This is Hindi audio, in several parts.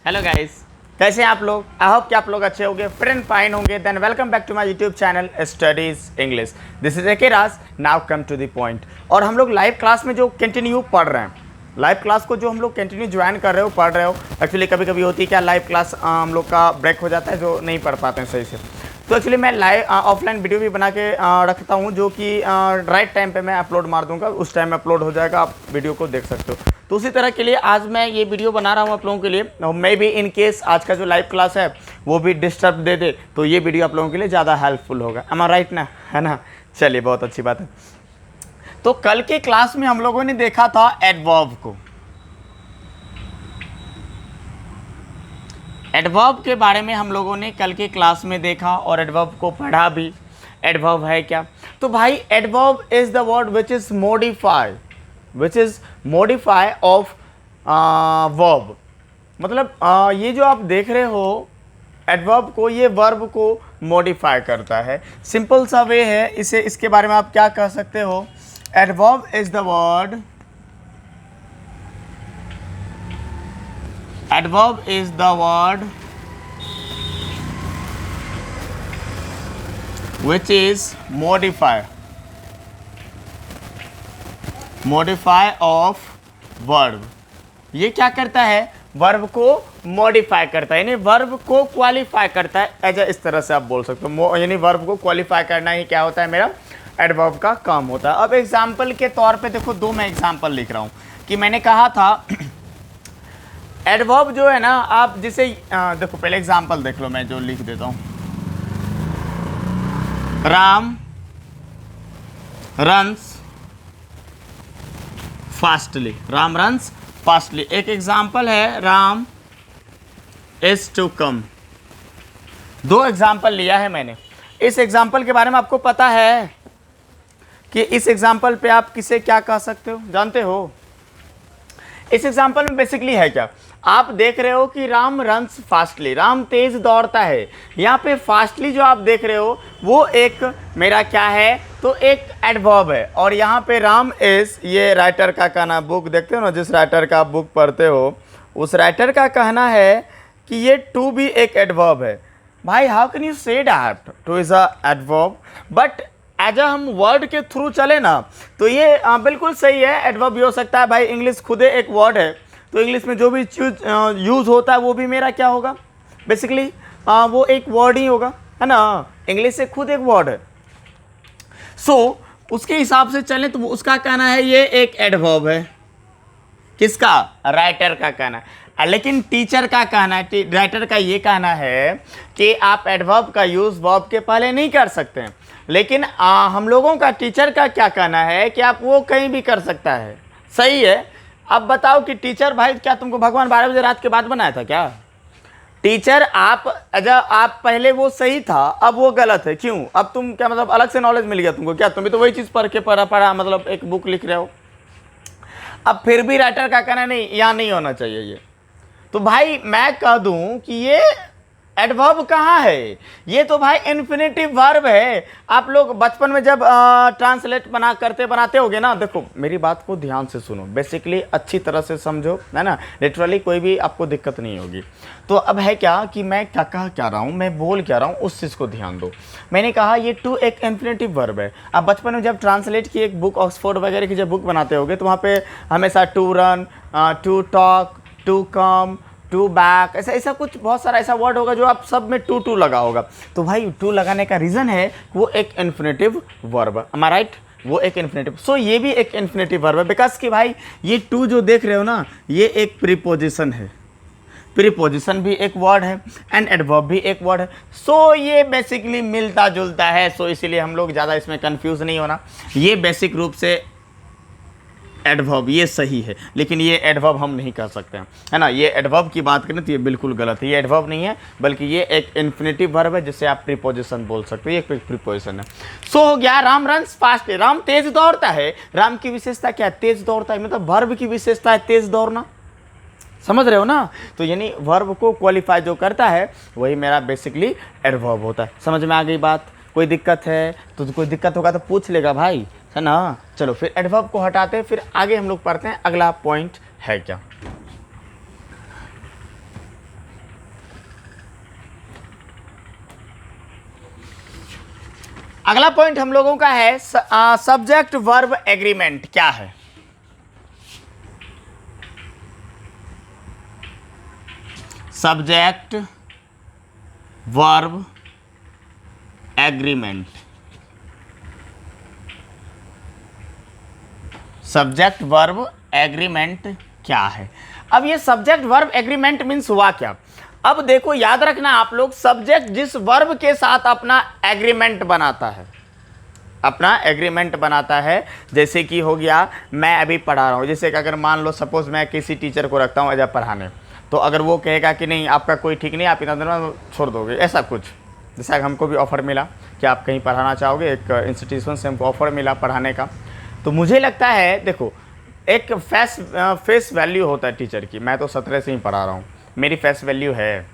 हेलो गाइस, कैसे हैं आप लोग? आई होप कि आप लोग अच्छे होंगे, फ्रेंड फाइन होंगे। Then welcome back to my YouTube channel studies English. This is AK Raj. Now come to the point. और हम लोग लाइव क्लास में जो कंटिन्यू पढ़ रहे हैं, लाइव क्लास को जो हम लोग कंटिन्यू ज्वाइन कर रहे हो, पढ़ रहे हो। एक्चुअली कभी कभी होती है क्या, लाइव क्लास हम लोग का ब्रेक हो जाता है, जो नहीं पढ़ पाते हैं सही से। तो एक्चुअली मैं लाइव ऑफलाइन वीडियो भी बना के रखता हूँ, जो कि राइट टाइम पे मैं अपलोड मार दूंगा, उस टाइम में अपलोड हो जाएगा, आप वीडियो को देख सकते हो। तो उसी तरह के लिए आज मैं ये वीडियो बना रहा हूँ आप लोगों के लिए। मे बी इन केस आज का जो लाइव क्लास है वो भी डिस्टर्ब दे दे, तो ये वीडियो आप लोगों के लिए ज़्यादा हेल्पफुल होगा। एम आई राइट ना, है ना? चलिए, बहुत अच्छी बात है। तो कल के क्लास में हम लोगों ने देखा था एडवर्ब को। एडवर्ब के बारे में हम लोगों ने कल के क्लास में देखा और एडवर्ब को पढ़ा भी। एडवर्ब है क्या? तो भाई adverb is the word which is modify of verb. मतलब ये जो आप देख रहे हो एडवर्ब को, ये वर्ब को मॉडिफाई करता है। सिंपल सा वे है इसे, इसके बारे में आप क्या कह सकते हो? Adverb is the word, adverb is the word which is modify of verb। ये क्या करता है? वर्ब को मॉडिफाई करता है, यानी वर्ब को क्वालिफाई करता है। ऐसा इस तरह से आप बोल सकते हो, यानी वर्ब को क्वालिफाई करना ही क्या होता है, मेरा एडवर्ब का काम होता है। अब एग्जाम्पल के तौर पे देखो, दो मैं एग्जाम्पल लिख रहा हूँ कि मैंने कहा था एडवर्ब जो है ना, आप जिसे देखो, पहले एग्जांपल देख लो, मैं जो लिख देता हूं। Ram runs fastly. Ram runs fastly एक एग्जांपल है। Ram is to come. दो एग्जांपल लिया है मैंने। इस एग्जांपल के बारे में आपको पता है कि इस एग्जांपल पे आप किसे क्या कह सकते हो, जानते हो? इस एग्जांपल में बेसिकली है क्या, आप देख रहे हो कि राम रन्स फास्टली, राम तेज दौड़ता है। यहाँ पे फास्टली जो आप देख रहे हो वो एक मेरा क्या है, तो एक एडवर्ब है। और यहाँ पे राम इज, ये राइटर का कहना, बुक देखते हो ना, जिस राइटर का आप बुक पढ़ते हो उस राइटर का कहना है कि ये टू भी एक एडवर्ब है। भाई how can you say that to is a adverb? But as हम वर्ड के थ्रू चले ना, तो ये बिल्कुल सही है, एडवर्ब भी हो सकता है। भाई इंग्लिश खुद एक वर्ड है, तो इंग्लिश में जो भी यूज़ होता है वो भी मेरा क्या होगा, बेसिकली वो एक वर्ड ही होगा, है ना? इंग्लिश से खुद एक वर्ड है। सो उसके हिसाब से चलें तो उसका कहना है ये एक एडवर्ब है। किसका? राइटर का कहना है। लेकिन टीचर का कहना है, राइटर का ये कहना है कि आप एडवर्ब का यूज़ वर्ब के पहले नहीं कर सकते हैं। लेकिन हम लोगों का, टीचर का क्या कहना है कि आप वो कहीं भी कर सकता है। सही है। अब बताओ कि टीचर, भाई क्या तुमको भगवान 12 बजे रात के बाद बनाया था क्या? टीचर आप पहले वो सही था, अब वो गलत है। क्यों? अब तुम क्या मतलब अलग से नॉलेज मिल गया तुमको क्या? तुम भी तो वही चीज़ पढ़ा मतलब एक बुक लिख रहे हो। अब फिर भी राइटर का कहना नहीं, यहाँ नहीं होना चाहिए ये। तो भाई मैं कह दूं कि ये एडवर्ब कहाँ है? ये तो भाई इन्फिनेटिव वर्ब है। आप लोग बचपन में जब ट्रांसलेट बनाते होगे ना, देखो मेरी बात को ध्यान से सुनो, बेसिकली अच्छी तरह से समझो, है ना? लिटरली कोई भी आपको दिक्कत नहीं होगी। तो अब है क्या कि मैं क्या कह क्या रहा हूँ, मैं बोल क्या रहा हूँ, उस चीज़ को ध्यान दो। मैंने कहा ये टू एक इन्फिनेटिव वर्ब है। आप बचपन में जब ट्रांसलेट की एक बुक, ऑक्सफोर्ड वगैरह की जब बुक बनाते होगे, तो वहाँ पे हमेशा to run, to talk, to come, to back, ऐसा कुछ बहुत सारा ऐसा वर्ड होगा जो आप सब में टू लगा होगा। तो भाई टू लगाने का रीज़न है वो एक इन्फिनेटिव वर्ब है। am I right? वो एक इन्फिनेटिव, सो ये भी एक इन्फिनेटिव वर्ब है। बिकॉज कि भाई ये टू जो देख रहे हो ना, ये एक प्रीपोजिशन है। प्रीपोजिशन भी एक वर्ड है एंड एडवर्ब भी एक वर्ड है। सो ये बेसिकली मिलता जुलता है। सो इसीलिए हम लोग ज़्यादा इसमें कंफ्यूज नहीं होना। ये बेसिक रूप से एडवर्ब ये सही है, लेकिन ये एडवर्ब हम नहीं कर सकते हैं, है ना? ये एडवर्ब की बात करें तो ये बिल्कुल गलत है। ये एडवर्ब नहीं है, बल्कि ये एक इन्फिनेटिव वर्ब है, जिसे आप प्रीपोजिशन बोल सकते हो। ये एक प्रीपोजिशन है। सो हो गया, राम रन्स फास्ट। राम तेज दौड़ता है। राम की विशेषता क्या है? तेज दौड़ता है। मतलब वर्ब की विशेषता है तेज दौड़ना। समझ रहे हो ना? तो यानी वर्ब को क्वालिफाई जो करता है वही मेरा बेसिकली एडवर्ब होता है। समझ में आ गई बात? कोई दिक्कत है तो कोई दिक्कत होगा तो पूछ लेगा भाई, है ना? चलो फिर एडवर्ब को हटाते हैं, फिर आगे हम लोग पढ़ते हैं अगला पॉइंट है क्या। अगला पॉइंट हम लोगों का है सब्जेक्ट वर्ब एग्रीमेंट क्या है। Subject verb agreement, subject verb agreement क्या है। अब ये सब्जेक्ट वर्ब एग्रीमेंट मीन्स हुआ क्या। अब देखो याद रखना आप लोग, सब्जेक्ट जिस वर्ब के साथ अपना एग्रीमेंट बनाता है, अपना एग्रीमेंट बनाता है, जैसे कि हो गया मैं अभी पढ़ा रहा हूँ, जैसे कि अगर मान लो सपोज मैं किसी टीचर को रखता हूँ एज पढ़ाने, तो अगर वो कहेगा कि नहीं आपका कोई ठीक नहीं, आप इतना दिन में छोड़ दोगे, ऐसा कुछ, जैसा हमको भी ऑफ़र मिला कि आप कहीं पढ़ाना चाहोगे, एक इंस्टीट्यूशन से हमको ऑफ़र मिला पढ़ाने का, तो मुझे लगता है देखो एक फेस वैल्यू होता है टीचर की, मैं तो 17 से ही पढ़ा रहा हूँ, मेरी फेस वैल्यू है।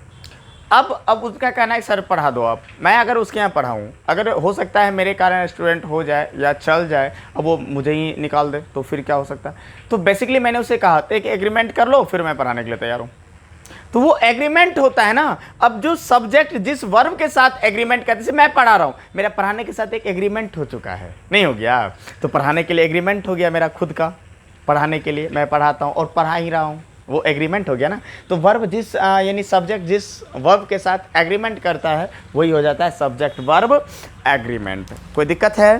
अब उसका कहना है सर पढ़ा दो आप, मैं अगर उसके यहाँ पढ़ाऊँ, अगर हो सकता है मेरे कारण स्टूडेंट हो जाए या चल जाए, अब वो मुझे ही निकाल दे, तो फिर क्या हो सकता है। तो बेसिकली मैंने उसे कहा था कि एग्रीमेंट कर लो, फिर मैं पढ़ाने के लिए तैयार हूँ। तो वो एग्रीमेंट होता है ना। अब जो सब्जेक्ट जिस वर्ब के साथ एग्रीमेंट करते, जैसे मैं पढ़ा रहा हूँ, मेरा पढ़ाने के साथ एक एग्रीमेंट हो चुका है, नहीं हो गया, तो पढ़ाने के लिए एग्रीमेंट हो गया मेरा खुद का, पढ़ाने के लिए मैं पढ़ाता हूँ और पढ़ा ही रहा हूँ, वो एग्रीमेंट हो गया ना। तो वर्ब जिस यानी सब्जेक्ट जिस वर्ब के साथ एग्रीमेंट करता है वही हो जाता है सब्जेक्ट वर्ब एग्रीमेंट। कोई दिक्कत है?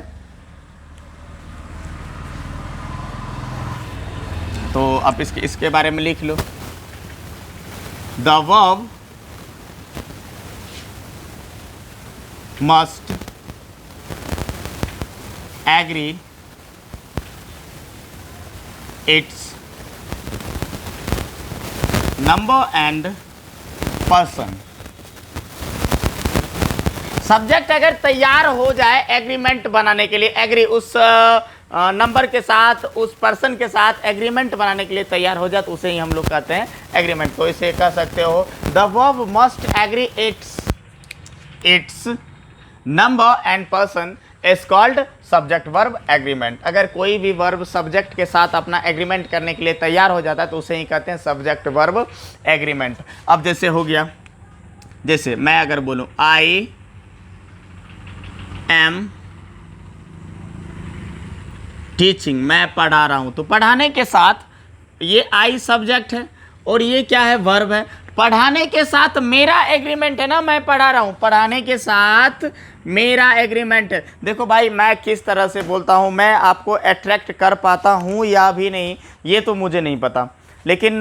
तो आप इसके बारे में लिख लो। The verb must agree its number and person। Subject अगर तैयार हो जाए एग्रीमेंट बनाने के लिए, एग्री उस नंबर के साथ, उस पर्सन के साथ एग्रीमेंट बनाने के लिए तैयार हो जाए, तो उसे ही हम लोग कहते हैं एग्रीमेंट। तो इसे कह सकते हो the verb must agree its number and person is called subject verb agreement. अगर कोई भी वर्ब सब्जेक्ट के साथ अपना एग्रीमेंट करने के लिए तैयार हो जाता है तो उसे ही कहते हैं सब्जेक्ट वर्ब एग्रीमेंट। अब जैसे हो गया, जैसे मैं अगर बोलूं आई एम टीचिंग, मैं पढ़ा रहा हूं, तो पढ़ाने के साथ ये आई सब्जेक्ट है और ये क्या है, वर्ब है। पढ़ाने के साथ मेरा एग्रीमेंट है ना, मैं पढ़ा रहा हूं, पढ़ाने के साथ मेरा एग्रीमेंट है। देखो भाई मैं किस तरह से बोलता हूं, मैं आपको अट्रैक्ट कर पाता हूं या भी नहीं ये तो मुझे नहीं पता, लेकिन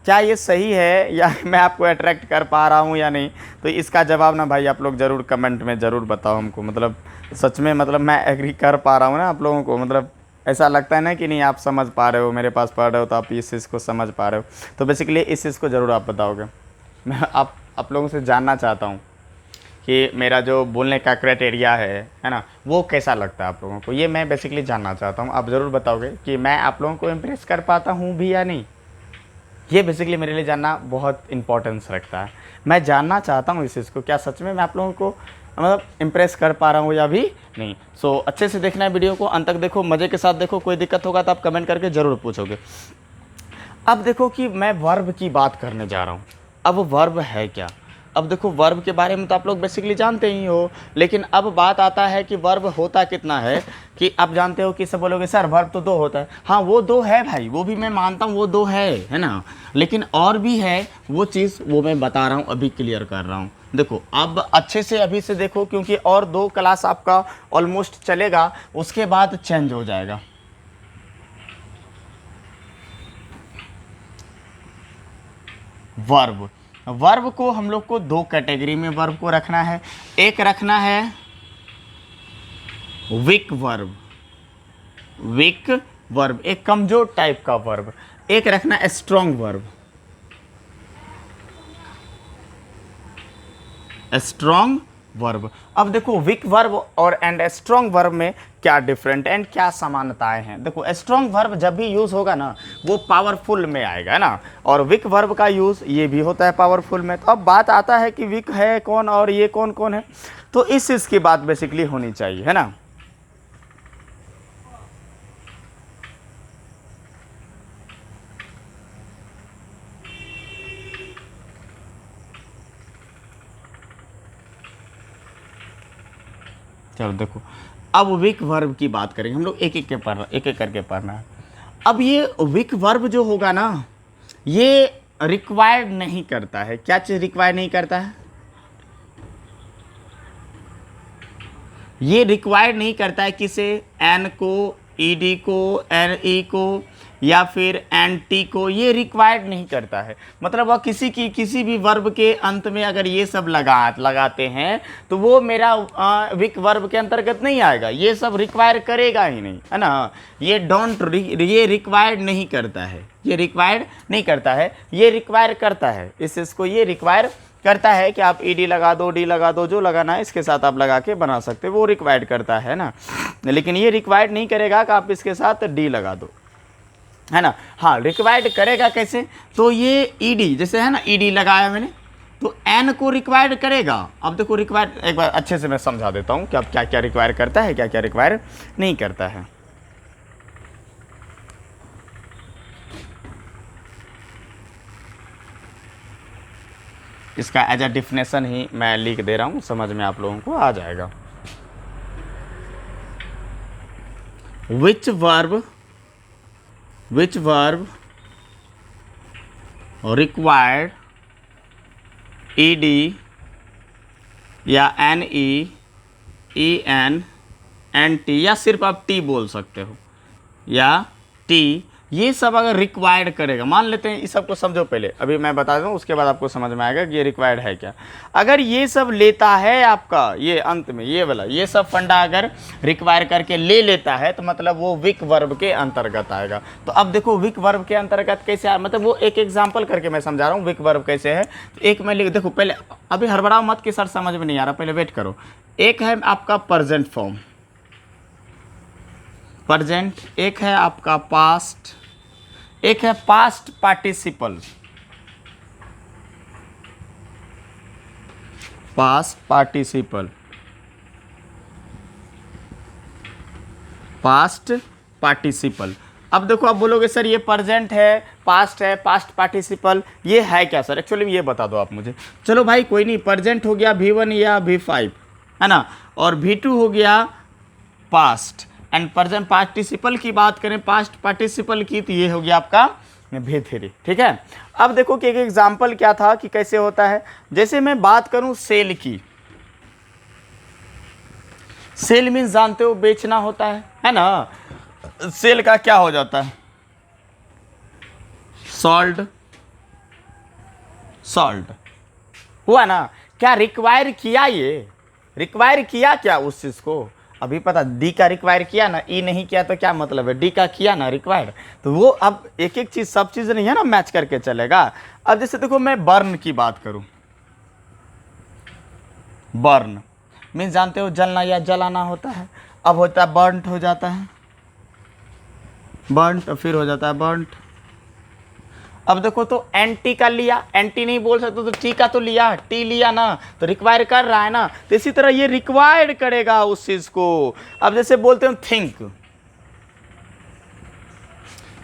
क्या ये सही है या मैं आपको अट्रैक्ट कर पा रहा हूँ या नहीं, तो इसका जवाब ना भाई आप लोग ज़रूर कमेंट में ज़रूर बताओ हमको। मतलब सच में, मतलब मैं एग्री कर पा रहा हूँ ना आप लोगों को, मतलब ऐसा लगता है ना कि नहीं आप समझ पा रहे हो, मेरे पास पढ़ रहे हो तो आप इस चीज़ को समझ पा रहे हो। तो बेसिकली इस चीज़ को ज़रूर आप बताओगे। मैं आप लोगों से जानना चाहता हूँ कि मेरा जो बोलने का क्राइटेरिया है ना, वो कैसा लगता है आप लोगों को, ये मैं बेसिकली जानना चाहता हूँ। आप ज़रूर बताओगे कि मैं आप लोगों को इम्प्रेस कर पाता हूँ भी या नहीं। ये बेसिकली मेरे लिए जानना बहुत इंपॉर्टेंस रखता है। मैं जानना चाहता हूँ इस चीज़ को, क्या सच में मैं आप लोगों को मतलब इम्प्रेस कर पा रहा हूँ या भी नहीं। सो अच्छे से देखना है वीडियो को, अंत तक देखो, मज़े के साथ देखो। कोई दिक्कत होगा तो आप कमेंट करके ज़रूर पूछोगे। अब देखो कि मैं वर्ब की बात करने जा रहा हूँ। अब वर्ब है क्या? अब देखो वर्ब के बारे में तो आप लोग बेसिकली जानते ही हो, लेकिन अब बात आता है कि वर्ब होता कितना है। कि आप जानते हो कि सब बोलोगे सर वर्ब तो 2 होता है। हाँ वो 2 है भाई, वो भी मैं मानता हूँ, वो 2 है ना, लेकिन और भी है वो चीज़, वो मैं बता रहा हूँ, अभी क्लियर कर रहा हूँ। देखो अब अच्छे से अभी से देखो, क्योंकि और 2 क्लास आपका ऑलमोस्ट चलेगा, उसके बाद चेंज हो जाएगा। वर्ब को हम लोग को 2 कैटेगरी में वर्ब को रखना है। एक रखना है वीक वर्ब, एक कमजोर टाइप का वर्ब। एक रखना है स्ट्रॉन्ग वर्ब। अब देखो वीक वर्ब और स्ट्रॉन्ग वर्ब में क्या डिफरेंट एंड क्या समानताएं हैं। देखो स्ट्रॉन्ग वर्ब जब भी यूज़ होगा ना वो पावरफुल में आएगा ना, और वीक वर्ब का यूज़ ये भी होता है पावरफुल में। तो अब बात आता है कि वीक है कौन और ये कौन कौन है, तो इस चीज़ की बात बेसिकली होनी चाहिए, है ना। चलो देखो, अब विक वर्ब की बात करेंगे हम लोग, एक एक करके पढ़ना है। अब ये विक वर्ब जो होगा ना, ये रिक्वायर्ड नहीं करता है। क्या चीज़ रिक्वायर नहीं करता है? ये रिक्वायर्ड नहीं करता है किसे? एन को, ईडी को, एन ई को, या फिर एन टी को, ये रिक्वायर्ड नहीं करता है। मतलब वह किसी भी वर्ब के अंत में अगर ये सब लगाते हैं तो वो मेरा विक वर्ब के अंतर्गत नहीं आएगा। ये सब रिक्वायर करेगा ही नहीं, है ना। ये रिक्वायर्ड नहीं करता है, ये रिक्वायर्ड नहीं करता है, ये रिक्वायर करता है। इसको ये रिक्वायर करता है कि आप ईडी लगा दो, डी लगा दो, जो लगाना है इसके साथ आप लगा के बना सकते हो, वो रिक्वायर्ड करता है ना। लेकिन ये रिक्वायर्ड नहीं करेगा कि आप इसके साथ डी लगा दो, है ना। हाँ, रिक्वायर्ड करेगा कैसे? तो ये ईडी जैसे है ना, ईडी लगाया मैंने तो एन को रिक्वायर्ड करेगा। अब देखो रिक्वायर्ड एक बार अच्छे से मैं समझा देता हूँ कि अब क्या क्या रिक्वायर करता है, क्या क्या रिक्वायर नहीं करता है। इसका एज अ डिफिनेशन ही मैं लिख दे रहा हूँ, समझ में आप लोगों को आ जाएगा। which verb required ed या N E N N T, या सिर्फ आप टी बोल सकते हो, या टी, ये सब अगर रिक्वायर्ड करेगा, मान लेते हैं इस सब को समझो पहले, अभी मैं बता दूं उसके बाद आपको समझ में आएगा कि ये रिक्वायर्ड है क्या। अगर ये सब लेता है आपका, ये अंत में ये वाला ये सब फंडा अगर रिक्वायर करके ले लेता है तो मतलब वो विक वर्ब के अंतर्गत आएगा। तो अब देखो विक वर्ब के अंतर्गत कैसे आए, मतलब वो एक एग्जाम्पल करके मैं समझा रहा हूँ विक वर्ब कैसे है। तो एक मैं लिख, देखो पहले अभी हड़बड़ाओ मत कि सर समझ में नहीं आ रहा, पहले वेट करो। एक है आपका प्रेजेंट फॉर्म, प्रेजेंट, एक है आपका पास्ट, एक है past participle, past participle, past participle. अब देखो आप बोलोगे सर ये प्रेजेंट है, पास्ट पार्टिसिपल, ये है क्या सर? एक्चुअली ये बता दो आप मुझे। चलो भाई कोई नहीं, प्रेजेंट हो गया V1 या V5, है ना, और V2 हो गया पास्ट, एंड प्रेजेंट पार्टिसिपल की बात करें, पास्ट पार्टिसिपल की, तो ये हो गया आपका V3, ठीक है। अब देखो कि एक एग्जाम्पल क्या था कि कैसे होता है। जैसे मैं बात करूं सेल की, सेल मीन्स जानते हो बेचना होता है ना। सेल का क्या हो जाता है? सॉल्ड, सॉल्ड हुआ ना। क्या रिक्वायर किया, ये रिक्वायर किया क्या उस चीज को? अभी पता डी का रिक्वायर किया ना, ई नहीं किया तो क्या मतलब है, डी का किया ना रिक्वायर। तो वो अब एक एक चीज, सब चीज नहीं है ना मैच करके चलेगा। अब जैसे देखो मैं बर्न की बात करूं, बर्न मीन्स जानते हो जलना या जलाना होता है। अब होता है बर्नट, हो जाता है बर्नट, फिर हो जाता है बर्नट। अब देखो तो एंटी का लिया, एंटी नहीं बोल सकते तो टी का तो लिया, टी लिया ना, तो रिक्वायर कर रहा है ना। तो इसी तरह ये रिक्वायर्ड करेगा उस चीज को। अब जैसे बोलते हो थिंक,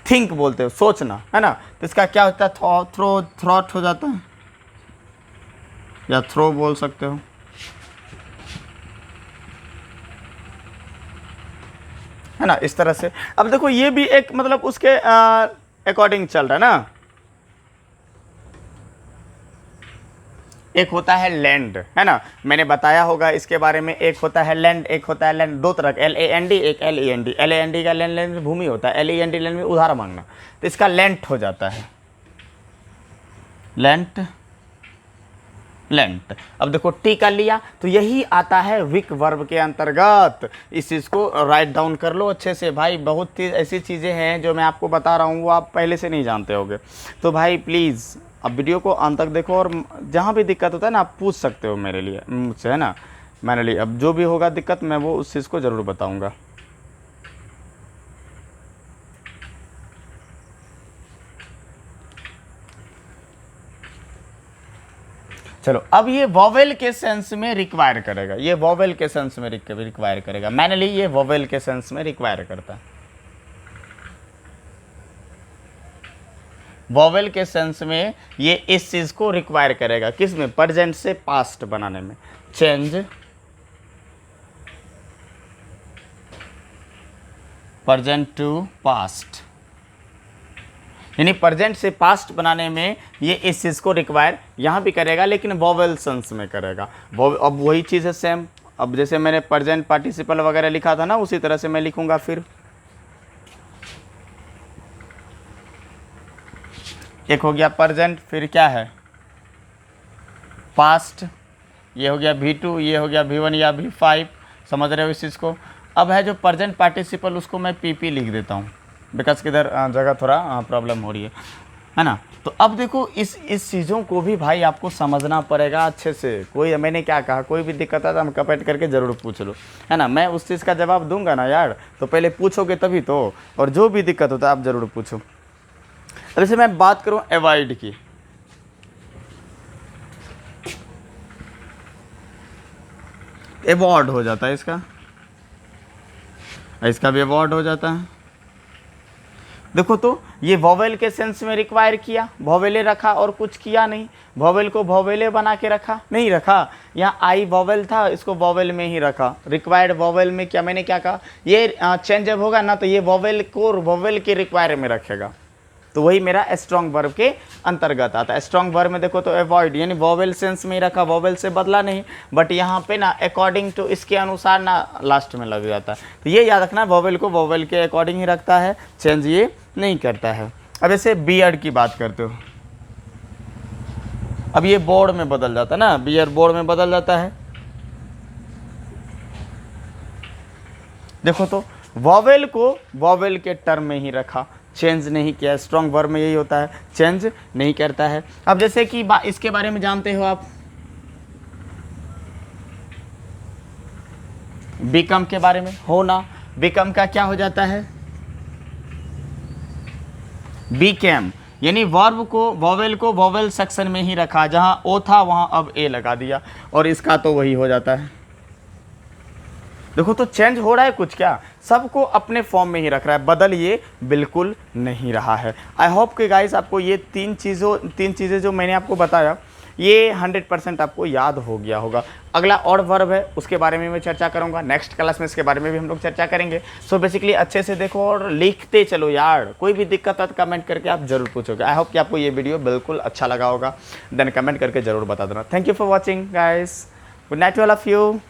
थिंक बोलते हो सोचना, है ना, तो इसका क्या होता है? थ्रो, थ्रॉट हो जाता है, या थ्रो बोल सकते हो, है ना, इस तरह से। अब देखो ये भी एक मतलब उसके अकॉर्डिंग चल रहा है ना। एक होता है लैंड, है ना, मैंने बताया होगा इसके बारे में। एक होता है लैंड, एक होता है लैंड, दो तरह, LAND, एक LEND। LAND का लैंड भूमि होता है, LEND लैंड में उधार मांगना, तो इसका लेंट हो जाता है, लेंट, लेंट। अब देखो टी का लिया तो यही आता है विक वर्ब के अंतर्गत। इस चीज़ को राइट डाउन कर लो अच्छे से भाई। बहुत ऐसी चीज़ें हैं जो मैं आपको बता रहा हूँ वो आप पहले से नहीं जानते होगे। तो भाई प्लीज़ अब वीडियो को अंत तक देखो, और जहाँ भी दिक्कत होता है ना आप पूछ सकते हो मेरे लिए, मुझसे, है ना। मैंने लिए अब जो भी होगा दिक्कत मैं वो उस चीज़ को ज़रूर बताऊँगा। चलो अब ये वॉवेल के सेंस में रिक्वायर करेगा, ये वॉवेल के सेंस में रिक्वायर करेगा। मैंने ली ये वॉवेल के सेंस में रिक्वायर करता है। वॉवेल के सेंस में ये इस चीज़ को रिक्वायर करेगा, किस में? प्रेजेंट से पास्ट बनाने में। चेंज प्रेजेंट टू पास्ट, यानी प्रेजेंट से पास्ट बनाने में ये इस चीज़ को रिक्वायर यहाँ भी करेगा, लेकिन वोवेल सेंस में करेगा। अब वही चीज़ है सेम। अब जैसे मैंने प्रेजेंट पार्टिसिपल वगैरह लिखा था ना, उसी तरह से मैं लिखूंगा। फिर एक हो गया प्रेजेंट, फिर क्या है पास्ट, ये हो गया V2, ये हो गया V1 या V5, समझ रहे हो इस चीज़ को। अब है जो प्रेजेंट पार्टिसिपल, उसको मैं PP लिख देता हूँ, बिकॉज किधर जगह थोड़ा प्रॉब्लम हो रही है ना। तो अब देखो इस चीज़ों को भी भाई आपको समझना पड़ेगा अच्छे से। कोई, मैंने क्या कहा, कोई भी दिक्कत है तो हम कमेंट करके ज़रूर पूछ लो, है ना। मैं उस चीज़ का जवाब दूंगा ना यार, तो पहले पूछोगे तभी तो, और जो भी दिक्कत होता है आप ज़रूर पूछो। अब जैसे मैं बात करूँ अवॉइड की, अवॉइड हो जाता है इसका भी अवॉइड हो जाता है। देखो तो ये वोवेल के सेंस में रिक्वायर किया, वोवेले रखा और कुछ किया नहीं, वोवेल को वोवेले बना के रखा नहीं रखा। यहाँ आई वोवेल था, इसको वोवेल में ही रखा। रिक्वायर्ड वोवेल में क्या, मैंने क्या कहा, ये चेंज जब होगा ना तो ये वोवेल को वोवेल के रिक्वायर में रखेगा, तो वही मेरा स्ट्रॉन्ग वर्ब के अंतर्गत आता है। स्ट्रॉन्ग वर्ब में देखो तो अवॉइड, यानी वोवेल सेंस में ही रखा, वोवेल से बदला नहीं, बट यहाँ पे ना अकॉर्डिंग टू, इसके अनुसार ना लास्ट में लग जाता है। तो ये याद रखना, वोवेल को वोवेल के अकॉर्डिंग ही रखता है, चेंज ये नहीं करता है। अब ऐसे बियर्ड की बात करते हो, अब ये बोर्ड में बदल जाता है ना, बियर्ड बोर्ड में बदल जाता है। देखो तो वोवेल को वोवेल के टर्म में ही रखा, चेंज नहीं किया। स्ट्रॉन्ग वर्ब में यही होता है, चेंज नहीं करता है। अब जैसे कि इसके बारे में जानते हो आप, बिकम के बारे में, होना, बिकम का क्या हो जाता है, बीकेम, यानी वर्ब को वोवेल को वोवेल सेक्शन में ही रखा, जहां ओ था वहां अब ए लगा दिया, और इसका तो वही हो जाता है। देखो तो चेंज हो रहा है कुछ, क्या सबको अपने फॉर्म में ही रख रहा है, बदल ये बिल्कुल नहीं रहा है। आई होप कि गाइस आपको ये तीन चीज़ें जो मैंने आपको बताया, ये 100% आपको याद हो गया होगा। अगला और वर्ब है, उसके बारे में मैं चर्चा करूंगा नेक्स्ट क्लास में, इसके बारे में भी हम लोग चर्चा करेंगे। सो बेसिकली अच्छे से देखो और लिखते चलो यार, कोई भी दिक्कत है तो कमेंट करके आप जरूर पूछोगे। आई होप कि आपको ये वीडियो बिल्कुल अच्छा लगा होगा, देन कमेंट करके जरूर बता देना। Thank you for watching guys, good night to all of you.